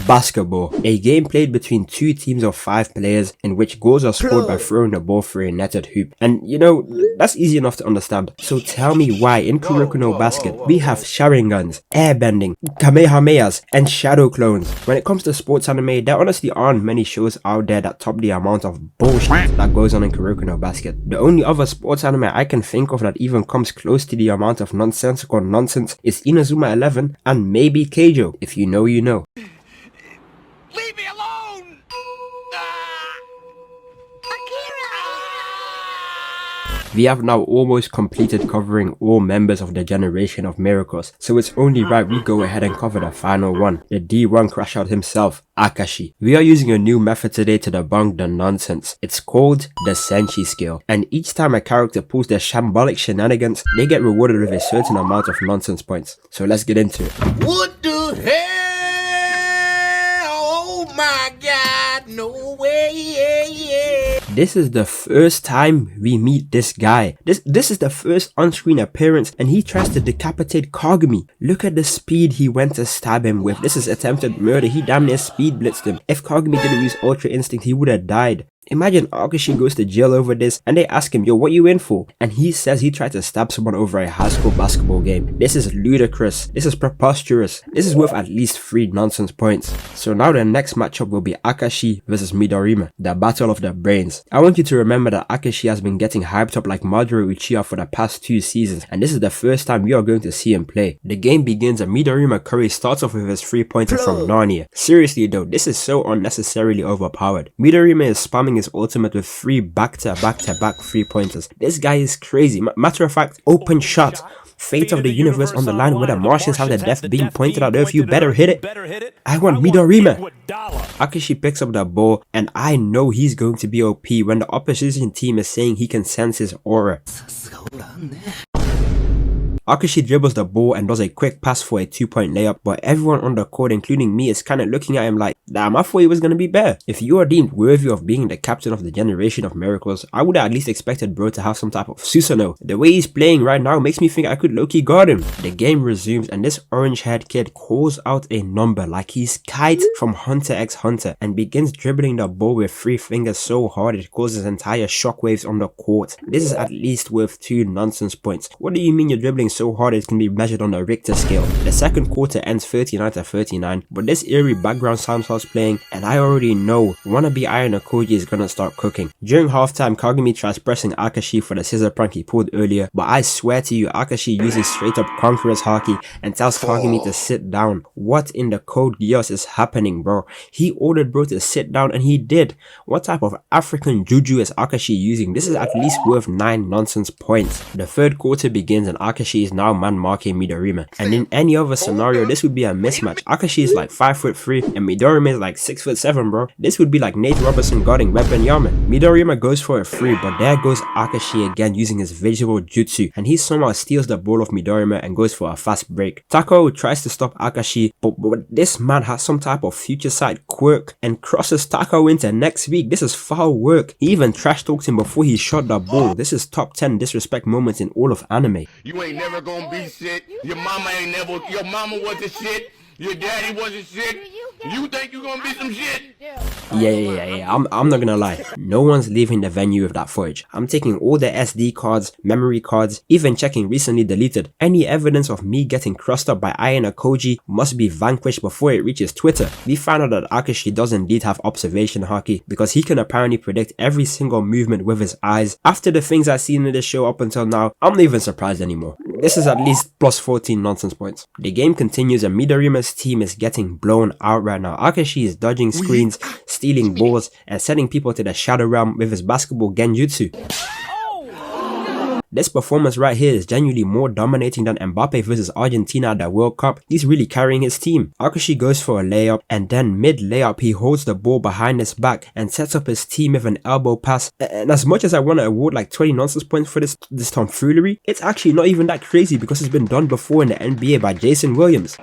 Basketball, a game played between two teams of 5 players in which goals are scored by throwing the ball through a netted hoop. And you know, that's easy enough to understand. So tell me why in Kuroko No Basket we have Sharingans, airbending, Kamehamehas, and shadow clones. When it comes to sports anime, there honestly aren't many shows out there that top the amount of bullshit that goes on in Kuroko No Basket. The only other sports anime I can think of that even comes close to the amount of nonsensical nonsense is Inazuma 11 and maybe Keijo. If you know, you know. Leave me alone! We have now almost completed covering all members of the Generation of Miracles, so it's only right we go ahead and cover the final one, the D1 crash out himself, Akashi. We are using a new method today to debunk the nonsense. It's called the Senshi skill, and each time a character pulls their shambolic shenanigans, they get rewarded with a certain amount of nonsense points. So let's get into it. What the hell? Oh my god, no way, yeah. This is the first time we meet this guy. This is the first on-screen appearance and he tries to decapitate Kagami. Look at the speed he went to stab him with. This is attempted murder. He damn near speed blitzed him. If Kagami didn't use Ultra Instinct, he would have died. Imagine Akashi goes to jail over this and they ask him, yo, what you in for? And he says he tried to stab someone over a high school basketball game. This is ludicrous. This is preposterous. This is worth at least 3 nonsense points. So now the next matchup will be Akashi versus Midorima, the battle of the brains. I want you to remember that Akashi has been getting hyped up like Madara Uchiha for the past 2 seasons, and this is the first time we are going to see him play. The game begins and Midorima Curry starts off with his 3-pointer from Narnia. Seriously though, this is so unnecessarily overpowered. Midorima is spamming his ultimate with 3 back-to-back 3-pointers. This guy is crazy. Matter of fact, open shot. Fate of the universe on the line where the Martians have the death beam pointed at Earth. You better hit it. I want Midorima. Akashi picks up the ball and I know he's going to be OP when the opposition team is saying he can sense his aura. Akashi dribbles the ball and does a quick pass for a 2-point layup, but everyone on the court, including me, is kind of looking at him like, damn, I thought he was going to be better. If you are deemed worthy of being the captain of the Generation of Miracles, I would have at least expected bro to have some type of Susanoo. The way he's playing right now makes me think I could low-key guard him. The game resumes and this orange-haired kid calls out a number like he's Kite from Hunter x Hunter and begins dribbling the ball with 3 fingers so hard it causes entire shockwaves on the court. This is at least worth 2 nonsense points. What do you mean you're dribbling so hard it can be measured on the Richter scale? The second quarter ends 39-39, but this eerie background sound starts playing and I already know wannabe Ayano Koji is gonna start cooking. During halftime, Kagami tries pressing Akashi for the scissor prank he pulled earlier, but I swear to you, Akashi uses straight up Conqueror's Haki and tells Kagami to sit down. What in the code Geass is happening, bro? He ordered bro to sit down and he did. What type of African juju is Akashi using? This is at least worth 9 nonsense points. The third quarter begins and Akashi is now man marking Midorima, and in any other scenario this would be a mismatch. Akashi is like 5'3" and Midorima is like 6'7", bro. This would be like Nate Robinson guarding Wembanyama. Midorima goes for a 3, but there goes Akashi again using his visual jutsu, and he somehow steals the ball off Midorima and goes for a fast break. Tako tries to stop Akashi, but this man has some type of future sight quirk and crosses Tako into next week. This is foul work. He even trash talked him before he shot the ball. This is top 10 disrespect moments in all of anime. You ain't never gonna be shit. Your mama ain't never. Your mama wasn't shit. Your daddy wasn't shit. You think you gonna be some shit? Yeah. I'm not gonna lie. No one's leaving the venue with that footage. I'm taking all the SD cards, memory cards, even checking recently deleted. Any evidence of me getting crossed up by Ayano Koji must be vanquished before it reaches Twitter. We found out that Akashi does indeed have observation haki because he can apparently predict every single movement with his eyes. After the things I've seen in this show up until now, I'm not even surprised anymore. This is at least plus 14 nonsense points. The game continues and Midorima's team is getting blown out right now. Akashi is dodging screens, stealing balls, and sending people to the shadow realm with his basketball genjutsu. This performance right here is genuinely more dominating than Mbappe versus Argentina at the World Cup. He's really carrying his team. Akashi goes for a layup and then mid layup he holds the ball behind his back and sets up his team with an elbow pass. And as much as I want to award like 20 nonsense points for this tomfoolery, it's actually not even that crazy because it's been done before in the NBA by Jason Williams.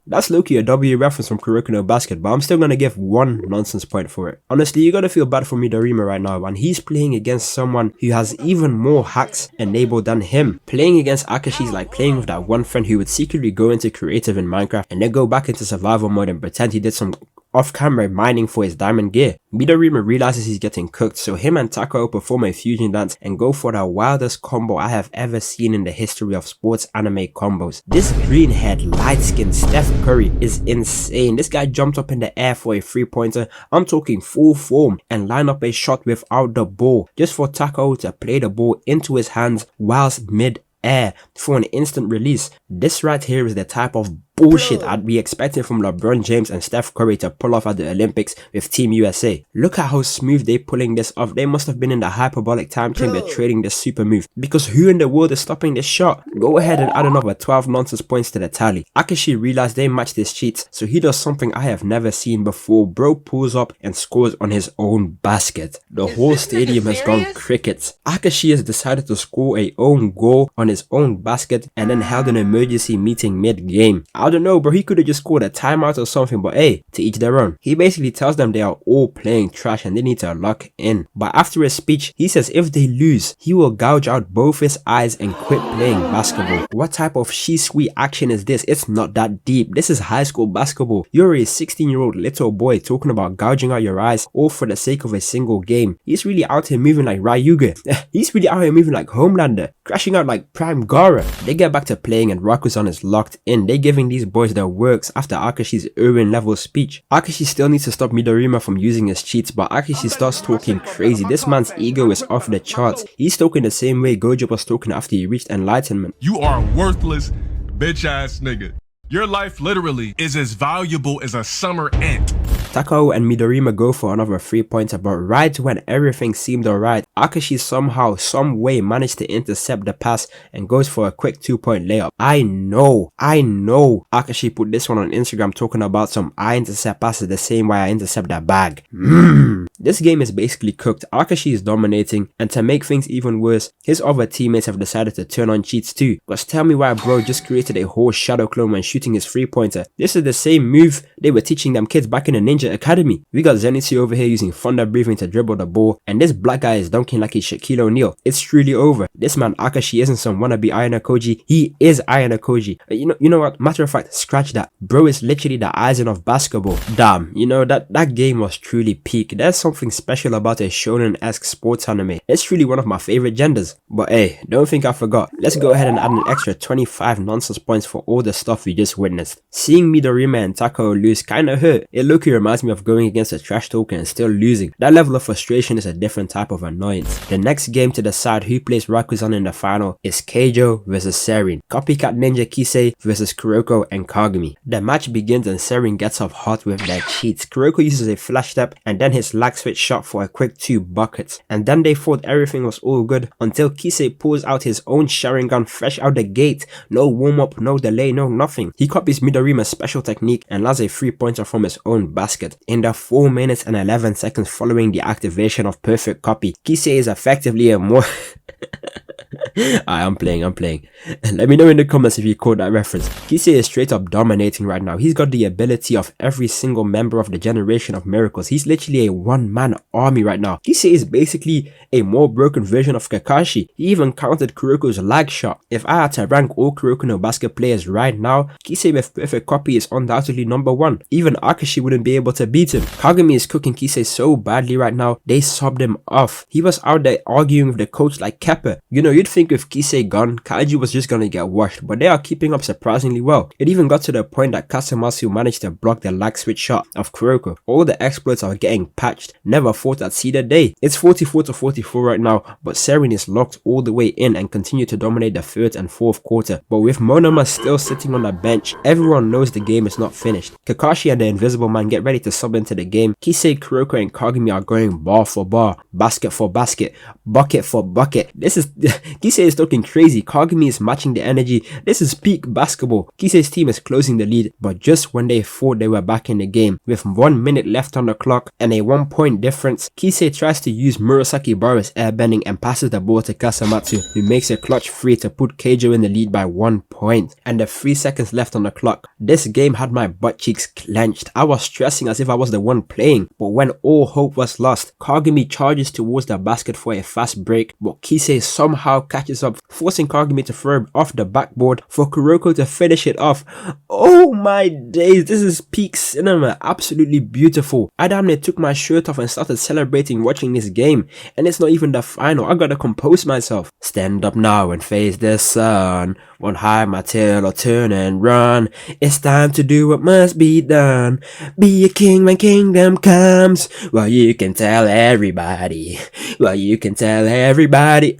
That's low-key a W reference from Kuroko No Basket, but I'm still gonna give 1 nonsense point for it. Honestly, you gotta feel bad for Midorima right now, and he's playing against someone who has even more hacks enabled than him. Playing against Akashi is like playing with that one friend who would secretly go into creative in Minecraft and then go back into survival mode and pretend he did some off-camera mining for his diamond gear. Midorima realizes he's getting cooked, so him and Takao perform a fusion dance and go for the wildest combo I have ever seen in the history of sports anime combos. This green-haired, light-skinned Steph Curry is insane. This guy jumped up in the air for a 3-pointer, I'm talking full form, and line up a shot without the ball, just for Takao to play the ball into his hands whilst mid-air for an instant release. This right here is the type of bullshit I'd be expecting from LeBron James and Steph Curry to pull off at the Olympics with Team USA. Look at how smooth they pulling this off. They must have been in the hyperbolic time chamber trading this super move, because who in the world is stopping this shot? Go ahead and add another 12 nonsense points to the tally. Akashi realized they matched his cheats, so he does something I have never seen before. Bro pulls up and scores on his own basket. The whole stadium has gone crickets. Akashi has decided to score a own goal on his own basket and then held an emergency meeting mid-game. I don't know, bro, he could have just scored a timeout or something, but hey, to each their own. He basically tells them they are all playing trash and they need to lock in. But after his speech, he says if they lose, he will gouge out both his eyes and quit playing basketball. What type of she-sweet action is this? It's not that deep. This is high school basketball. You're a 16-year-old little boy talking about gouging out your eyes all for the sake of a single game. He's really out here moving like Ryuga. He's really out here moving like Homelander, crashing out like Prime Gara. They get back to playing and Rakuzan is locked in. They giving these boys their works after Akashi's Irwin level speech. Akashi still needs to stop Midorima from using his cheats, but Akashi starts talking crazy. This man's ego is off the charts. He's talking the same way Gojo was talking after he reached enlightenment. You are a worthless, bitch ass nigga. Your life literally is as valuable as a summer ant. Takao and Midorima go for another 3-pointer, but right when everything seemed alright, Akashi somehow, some way managed to intercept the pass and goes for a quick 2-point layup. I know Akashi put this one on Instagram talking about some I intercept passes the same way I intercept that bag. This game is basically cooked. Akashi is dominating, and to make things even worse, his other teammates have decided to turn on cheats too. Because tell me why bro just created a whole shadow clone when shooting his 3-pointer. This is the same move they were teaching them kids back in the Ninja Academy. We got Zenitsu over here using thunder breathing to dribble the ball, and this black guy is dunking like he's Shaquille O'Neal. It's truly over. This man Akashi isn't some wannabe Ayano Koji, he is Ayano Koji. You know what, matter of fact, scratch that. Bro is literally the Aizen of basketball. Damn, you know, that game was truly peak. There's something special about a shonen-esque sports anime. It's truly one of my favorite genders. But hey, don't think I forgot. Let's go ahead and add an extra 25 nonsense points for all the stuff we just witnessed. Seeing Midorima and Takao lose kinda hurt. It low-key reminds me of going against a trash talker and still losing. That level of frustration is a different type of annoyance. The next game to decide who plays Rakuzan in the final is Keijo vs Serin. Copycat ninja Kise versus Kuroko and Kagami. The match begins and Serin gets off hot with their cheats. Kuroko uses a flash step and then his lag switch shot for a quick 2 buckets. And then they thought everything was all good until Kise pulls out his own Sharingan fresh out the gate. No warm up, no delay, no nothing. He copies Midorima's special technique and lands a 3-pointer from his own basket. In the 4 minutes and 11 seconds following the activation of perfect copy, Kise is effectively a more I'm playing. Let me know in the comments if you caught that reference. Kise is straight up dominating right now. He's got the ability of every single member of the Generation of Miracles. He's literally a one-man army right now. Kise is basically a more broken version of Kakashi. He even countered Kuroko's lag shot. If I had to rank all Kuroko No Basket players right now, Kise with perfect copy is undoubtedly number 1. Even Akashi wouldn't be able to beat him. Kagami is cooking Kise so badly right now, they subbed him off. He was out there arguing with the coach like Kepper. You know, you'd think with Kise gone, Kaiju was just gonna get washed, but they are keeping up surprisingly well. It even got to the point that Kasamasu managed to block the lag switch shot of Kuroko. All the exploits are getting patched. Never thought I'd see the day. It's 44-44 right now, but Serin is locked all the way in and continue to dominate the 3rd and 4th quarter. But with Monoma still sitting on the bench, everyone knows the game is not finished. Kakashi and the Invisible Man get ready to sub into the game. Kise, Kuroko and Kagami are going bar for bar, basket for basket, bucket for bucket. This is Kise is looking crazy, Kagami is matching the energy. This is peak basketball. Kise's team is closing the lead, but just when they thought they were back in the game, with 1 minute left on the clock and a 1 point difference, Kise tries to use Murasaki Bara's airbending and passes the ball to Kasamatsu, who makes a clutch free to put Keijo in the lead by 1 point. And the 3 seconds left on the clock. This game had my butt cheeks clenched. I was stressing as if I was the one playing, but when all hope was lost, Kagami charges towards the basket for a fast break, but Kise somehow catches up, forcing Kagami to throw off the backboard for Kuroko to finish it off. Oh my days, this is peak cinema, absolutely beautiful. I damn near took my shirt off and started celebrating watching this game, and it's not even the final. I gotta compose myself. Stand up now and face the sun, won't hide my tail or turn and run. It's time to do what must be done. Be a king when kingdom comes. Well, you can tell everybody. Well, you can tell everybody.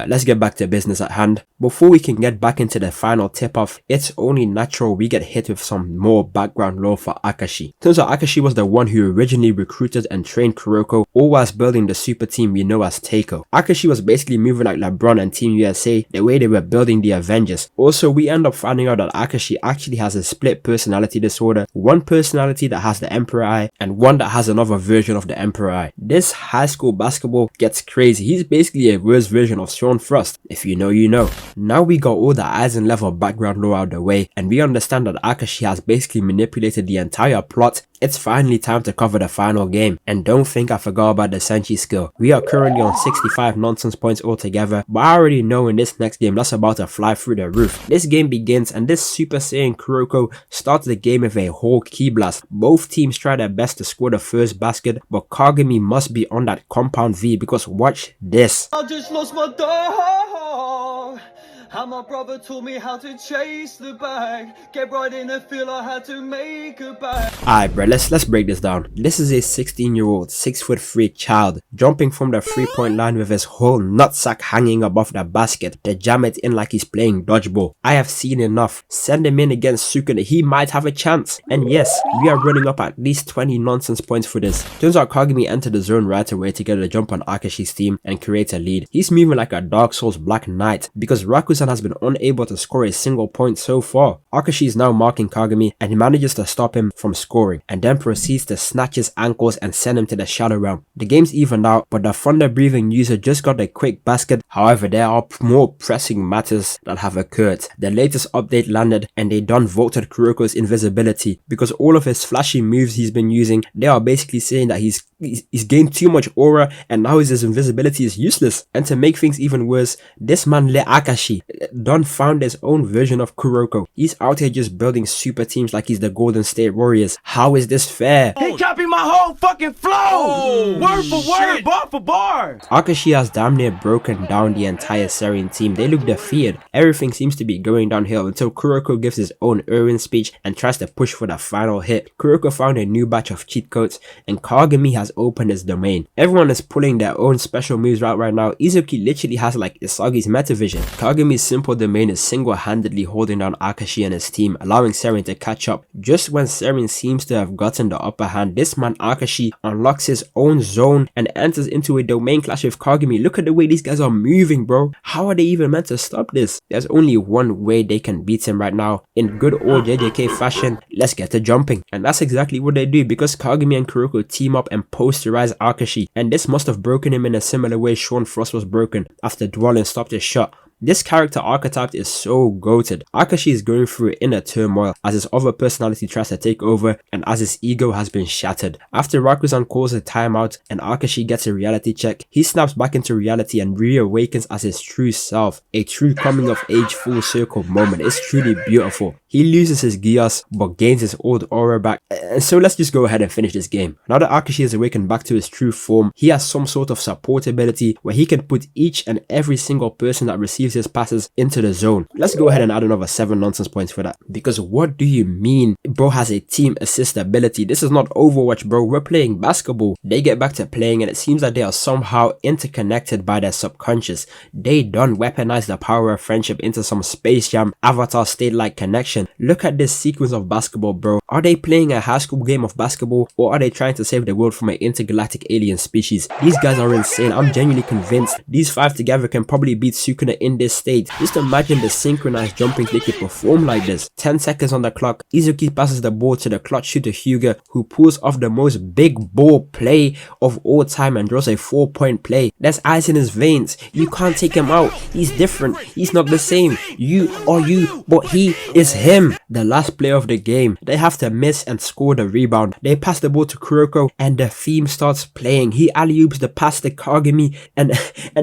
Let's get back to business at hand. Before we can get back into the final tip-off, it's only natural we get hit with some more background lore for Akashi. Turns out Akashi was the one who originally recruited and trained Kuroko, all whilst building the super team we know as Teiko. Akashi was basically moving like LeBron and Team USA the way they were building the Avengers. Also, we end up finding out that Akashi actually has a split personality disorder, one personality that has the Emperor Eye and one that has another version of the Emperor Eye. This high school basketball gets crazy. He's basically a worse version of Sean Frost. If you know, you know. Now we got all the Aizen level background lore out of the way, and we understand that Akashi has basically manipulated the entire plot. It's finally time to cover the final game, and don't think I forgot about the Senshi skill. We are currently on 65 nonsense points altogether, but I already know in this next game that's about to fly through the roof. This game begins and this Super Saiyan Kuroko starts the game with a whole ki blast. Both teams try their best to score the first basket, but Kagami must be on that compound V because watch this. I just lost my dog. How my brother taught me how to chase the bag. Get right in the field, I had to make a bag. Alright bro, let's break this down. This is a 16-year-old, 6'3" child jumping from the 3-point line with his whole nutsack hanging above the basket to jam it in like he's playing dodgeball. I have seen enough. Send him in against Sukuna, he might have a chance. And yes, we are running up at least 20 nonsense points for this. Turns out Kagami entered the zone right away to get a jump on Akashi's team and create a lead. He's moving like a Dark Souls Black Knight because Rakusan has been unable to score a single point so far. Akashi is now marking Kagami and he manages to stop him from scoring and then proceeds to snatch his ankles and send him to the shadow realm. The game's evened out, but the thunder breathing user just got a quick basket. However, there are more pressing matters that have occurred. The latest update landed and they done voted Kuroko's invisibility because all of his flashy moves he's been using, they are basically saying that he's gained too much aura and now his invisibility is useless. And to make things even worse, this man Le Akashi done found his own version of Kuroko. He's out here just building super teams like he's the Golden State Warriors. How is this fair? He copied my whole fucking flow. Word for word, bar for bar. Akashi has damn near broken down the entire Sarian team. They look defeated. Everything seems to be going downhill until Kuroko gives his own Irwin speech and tries to push for the final hit. Kuroko found a new batch of cheat codes and Kagami has opened his domain. Everyone is pulling their own special moves out right now. Izuki literally has like Isagi's metavision. Kagami's simple domain is single-handedly holding down Akashi and his team, allowing Saren to catch up. Just when Saren seems to have gotten the upper hand, this man Akashi unlocks his own zone and enters into a domain clash with Kagami. Look at the way these guys are moving, bro. How are they even meant to stop this? There's only one way they can beat him right now. In good old JJK fashion, let's get to jumping. And that's exactly what they do because Kagami and Kuroko team up and posterize Akashi. And this must have broken him in a similar way Sean Frost was broken after Duel and stopped his shot. This character archetype is so goated. Akashi is going through inner turmoil as his other personality tries to take over and as his ego has been shattered. After Rakusan calls a timeout and Akashi gets a reality check, he snaps back into reality and reawakens as his true self. A true coming of age full circle moment. It's truly beautiful. He loses his Gias but gains his old aura back. And so let's just go ahead and finish this game. Now that Akashi is awakened back to his true form, he has some sort of support ability where he can put each and every single person that receives his passes into the zone. Let's go ahead and add another 7 nonsense points for that. Because what do you mean bro has a team assist ability? This is not Overwatch, bro. We're playing basketball. They get back to playing and it seems like they are somehow interconnected by their subconscious. They done weaponize the power of friendship into some Space Jam Avatar state-like connection. Look at this sequence of basketball, bro. Are they playing a high school game of basketball, or are they trying to save the world from an intergalactic alien species? These guys are insane. I'm genuinely convinced these 5 together can probably beat Sukuna in this state. Just imagine the synchronized jumping they could perform like this. 10 seconds on the clock. Izuki passes the ball to the clutch shooter Hyuga, who pulls off the most big ball play of all time and draws a 4-point play. There's ice in his veins. You can't take him out. He's different. He's not the same. You are you, but he is him. The last play of the game, they have to miss and score the rebound. They pass the ball to Kuroko and the theme starts playing. He alley-oops the pass to Kagami and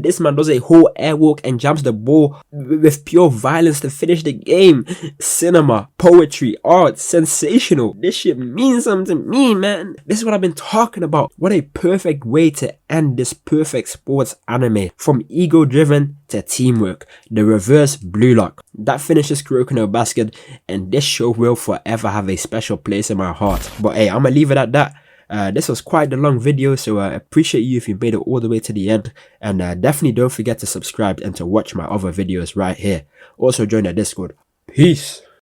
this man does a whole airwalk and jumps the ball with pure violence to finish the game. Cinema, poetry, art, sensational. This shit means something to me, man. This is what I've been talking about. What a perfect way to end this perfect sports anime. From ego driven to teamwork. The reverse blue lock. That finishes Kuroko No Basket, and this show will forever have a special place in my heart. But hey, I'm gonna leave it at that. This was quite a long video, so I appreciate you if you made it all the way to the end, and definitely don't forget to subscribe and to watch my other videos right here. Also join the Discord. Peace.